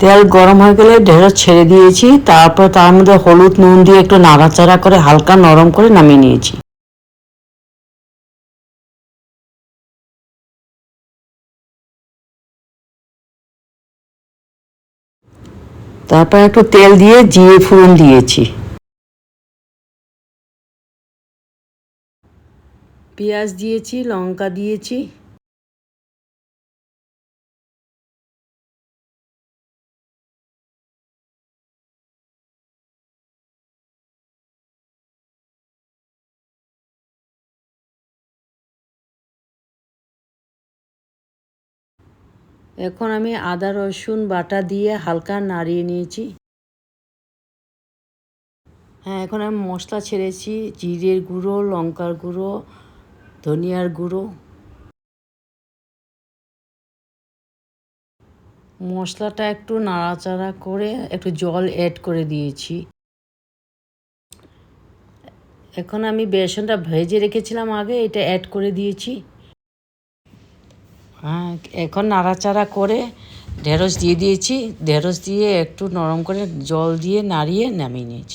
তেল গরম হয়ে গেলে ঢেঁড়স ছেড়ে দিয়েছি, তারপর তার মধ্যে হলুদ নুন দিয়ে একটু নাড়াচাড়া করে হালকা নরম করে নামিয়ে নিয়েছি। তারপর একটু তেল দিয়ে জিরে ফোড়ন দিয়েছি, পেঁয়াজ দিয়েছি, লঙ্কা দিয়েছি। এখন আমি আদা রসুন বাটা দিয়ে হালকা নাড়িয়ে নিয়েছি। হ্যাঁ, এখন আমি মশলা ছেড়েছি, জিরের গুঁড়ো, লঙ্কার গুঁড়ো, ধনিয়ার গুঁড়ো। মশলাটা একটু নাড়াচাড়া করে একটু জল অ্যাড করে দিয়েছি। এখন আমি বেসনটা ভেজে রেখেছিলাম আগে, এটা অ্যাড করে দিয়েছি। হ্যাঁ, এখন নাড়াচাড়া করে ঢেঁড়স দিয়ে দিয়েছি। ঢেঁড়স দিয়ে একটু নরম করে জল দিয়ে নাড়িয়ে নামিয়ে নিয়েছি।